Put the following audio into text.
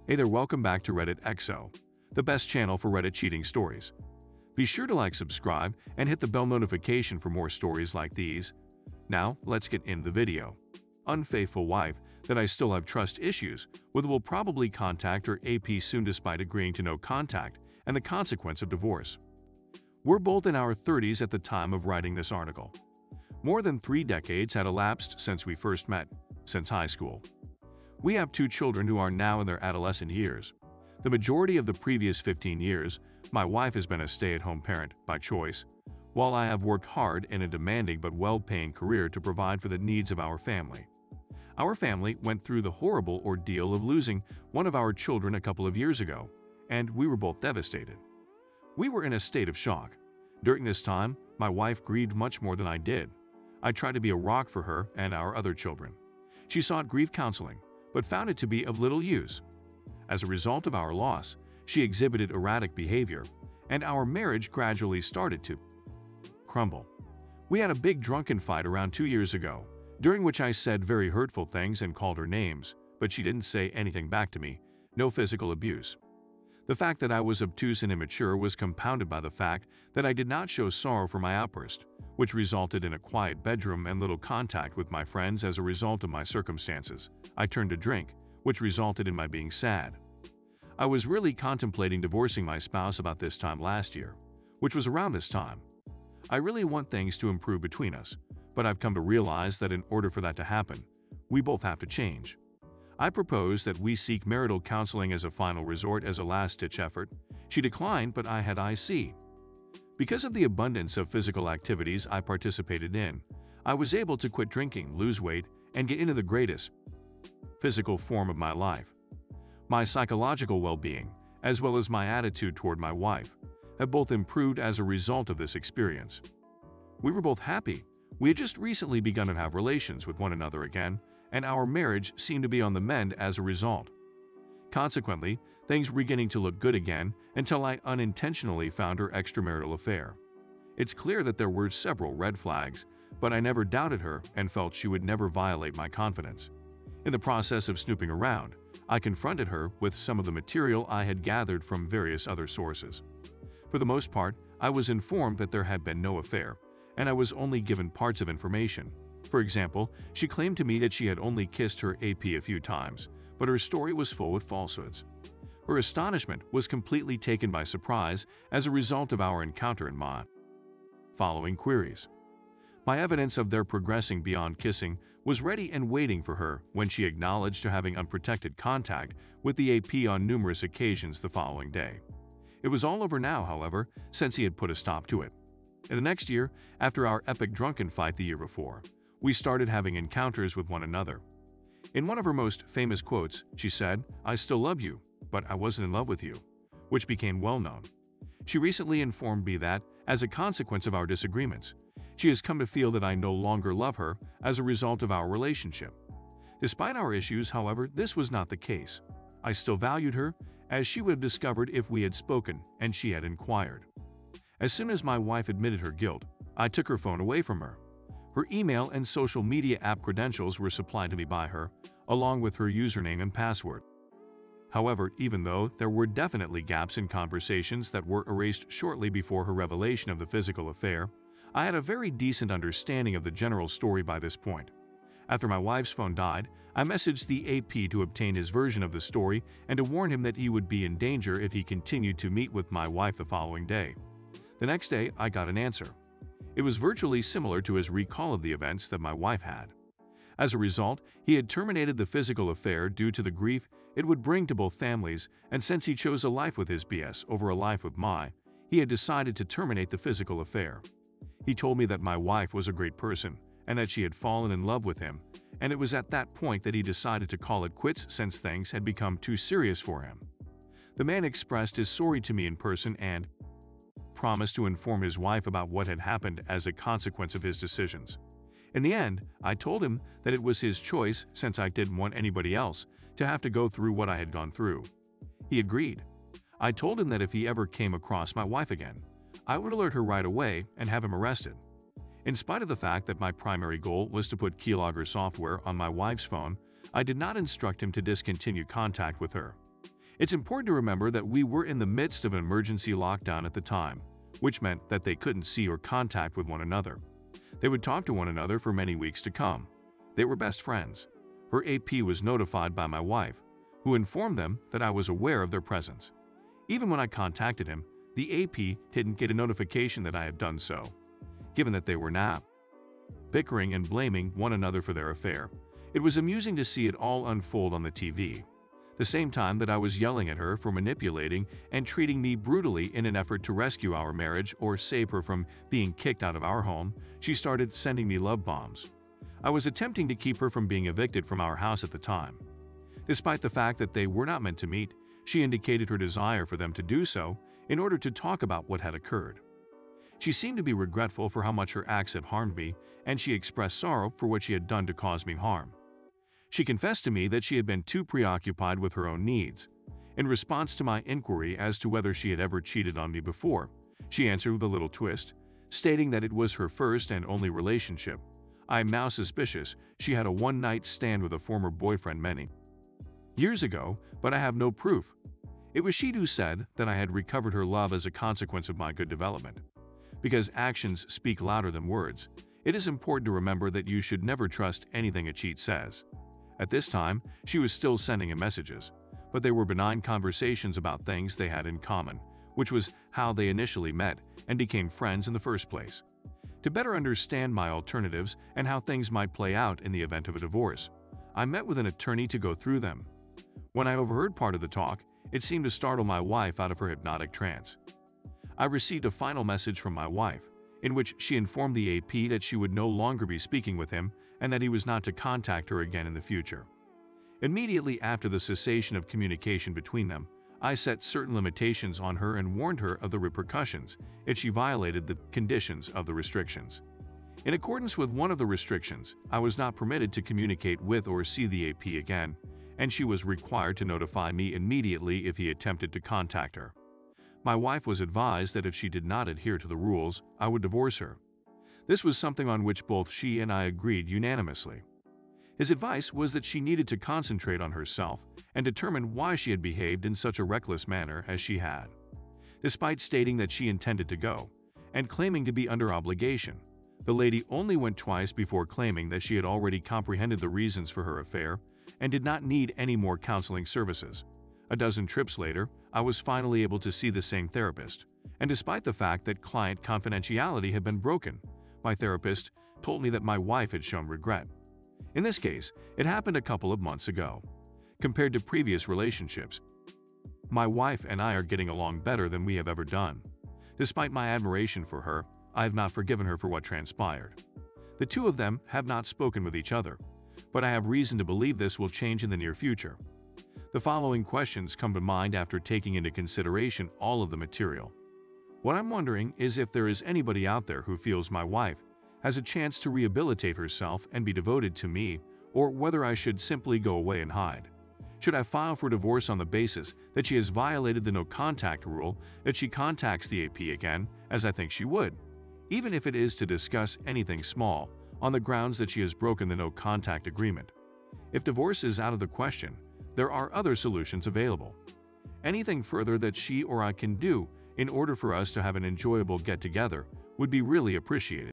Hey there, welcome back to Reddit XO, the best channel for Reddit cheating stories. Be sure to like, subscribe, and hit the bell notification for more stories like these. Now, let's get in the video. Unfaithful wife that I still have trust issues with will probably contact her AP soon despite agreeing to no contact and the consequence of divorce. We're both in our 30s at the time of writing this article. More than 3 decades had elapsed since we first met, since high school. We have 2 children who are now in their adolescent years. The majority of the previous 15 years, my wife has been a stay-at-home parent by choice, while I have worked hard in a demanding but well-paying career to provide for the needs of our family. Our family went through the horrible ordeal of losing one of our children a couple of years ago, and we were both devastated. We were in a state of shock. During this time, my wife grieved much more than I did. I tried to be a rock for her and our other children. She sought grief counseling, but found it to be of little use. As a result of our loss, she exhibited erratic behavior, and our marriage gradually started to crumble. We had a big drunken fight around 2 years ago, during which I said very hurtful things and called her names, but she didn't say anything back to me, no physical abuse. The fact that I was obtuse and immature was compounded by the fact that I did not show sorrow for my outburst, which resulted in a quiet bedroom and little contact with my friends. As a result of my circumstances, I turned to drink, which resulted in my being sad. I was really contemplating divorcing my spouse about this time last year, which was around this time. I really want things to improve between us, but I've come to realize that in order for that to happen, we both have to change. I proposed that we seek marital counseling as a final resort as a last-ditch effort. She declined, but I had IC. Because of the abundance of physical activities I participated in, I was able to quit drinking, lose weight, and get into the greatest physical form of my life. My psychological well-being, as well as my attitude toward my wife, have both improved as a result of this experience. We were both happy. We had just recently begun to have relations with one another again, and our marriage seemed to be on the mend as a result. Consequently, things were beginning to look good again until I unintentionally found her extramarital affair. It's clear that there were several red flags, but I never doubted her and felt she would never violate my confidence. In the process of snooping around, I confronted her with some of the material I had gathered from various other sources. For the most part, I was informed that there had been no affair, and I was only given parts of information. For example, she claimed to me that she had only kissed her AP a few times, but her story was full of falsehoods. Her astonishment was completely taken by surprise as a result of our encounter and my following queries. My evidence of their progressing beyond kissing was ready and waiting for her when she acknowledged to having unprotected contact with the AP on numerous occasions the following day. It was all over now, however, since he had put a stop to it. In the next year, after our epic drunken fight the year before, we started having encounters with one another. In one of her most famous quotes, she said, "I still love you, but I wasn't in love with you," which became well known. She recently informed me that, as a consequence of our disagreements, she has come to feel that I no longer love her as a result of our relationship. Despite our issues, however, this was not the case. I still valued her, as she would have discovered if we had spoken and she had inquired. As soon as my wife admitted her guilt, I took her phone away from her. Her email and social media app credentials were supplied to me by her, along with her username and password. However, even though there were definitely gaps in conversations that were erased shortly before her revelation of the physical affair, I had a very decent understanding of the general story by this point. After my wife's phone died, I messaged the AP to obtain his version of the story and to warn him that he would be in danger if he continued to meet with my wife the following day. The next day, I got an answer. It was virtually similar to his recall of the events that my wife had. As a result, he had terminated the physical affair due to the grief it would bring to both families, and since he chose a life with his BS over a life with he had decided to terminate the physical affair. He told me that my wife was a great person and that she had fallen in love with him, and it was at that point that he decided to call it quits since things had become too serious for him. The man expressed his sorry to me in person and promised to inform his wife about what had happened as a consequence of his decisions. In the end, I told him that it was his choice since I didn't want anybody else to have to go through what I had gone through. He agreed. I told him that if he ever came across my wife again, I would alert her right away and have him arrested. In spite of the fact that my primary goal was to put keylogger software on my wife's phone, I did not instruct him to discontinue contact with her. It's important to remember that we were in the midst of an emergency lockdown at the time, which meant that they couldn't see or contact with one another. They would talk to one another for many weeks to come. They were best friends. Her AP was notified by my wife, who informed them that I was aware of their presence. Even when I contacted him, the AP didn't get a notification that I had done so, given that they were now bickering and blaming one another for their affair. It was amusing to see it all unfold on the TV. The same time that I was yelling at her for manipulating and treating me brutally in an effort to rescue our marriage or save her from being kicked out of our home, she started sending me love bombs. I was attempting to keep her from being evicted from our house at the time. Despite the fact that they were not meant to meet, she indicated her desire for them to do so in order to talk about what had occurred. She seemed to be regretful for how much her acts had harmed me, and she expressed sorrow for what she had done to cause me harm. She confessed to me that she had been too preoccupied with her own needs. In response to my inquiry as to whether she had ever cheated on me before, she answered with a little twist, stating that it was her first and only relationship. I am now suspicious she had a one-night stand with a former boyfriend many years ago, but I have no proof. It was she who said that I had recovered her love as a consequence of my good development. Because actions speak louder than words, it is important to remember that you should never trust anything a cheat says. At this time, she was still sending him messages, but they were benign conversations about things they had in common, which was how they initially met and became friends in the first place. To better understand my alternatives and how things might play out in the event of a divorce, I met with an attorney to go through them. When I overheard part of the talk, it seemed to startle my wife out of her hypnotic trance. I received a final message from my wife, in which she informed the AP that she would no longer be speaking with him and that he was not to contact her again in the future. Immediately after the cessation of communication between them, I set certain limitations on her and warned her of the repercussions if she violated the conditions of the restrictions. In accordance with one of the restrictions, I was not permitted to communicate with or see the AP again, and she was required to notify me immediately if he attempted to contact her. My wife was advised that if she did not adhere to the rules, I would divorce her. This was something on which both she and I agreed unanimously. His advice was that she needed to concentrate on herself and determine why she had behaved in such a reckless manner as she had. Despite stating that she intended to go, and claiming to be under obligation, the lady only went twice before claiming that she had already comprehended the reasons for her affair and did not need any more counseling services. A dozen trips later, I was finally able to see the same therapist, and despite the fact that client confidentiality had been broken, my therapist told me that my wife had shown regret. In this case, it happened a couple of months ago. Compared to previous relationships, my wife and I are getting along better than we have ever done. Despite my admiration for her, I have not forgiven her for what transpired. The two of them have not spoken with each other, but I have reason to believe this will change in the near future. The following questions come to mind after taking into consideration all of the material. What I'm wondering is if there is anybody out there who feels my wife has a chance to rehabilitate herself and be devoted to me, or whether I should simply go away and hide. Should I file for divorce on the basis that she has violated the no-contact rule if she contacts the AP again, as I think she would, even if it is to discuss anything small, on the grounds that she has broken the no-contact agreement? If divorce is out of the question, there are other solutions available. Anything further that she or I can do in order for us to have an enjoyable get-together would be really appreciated.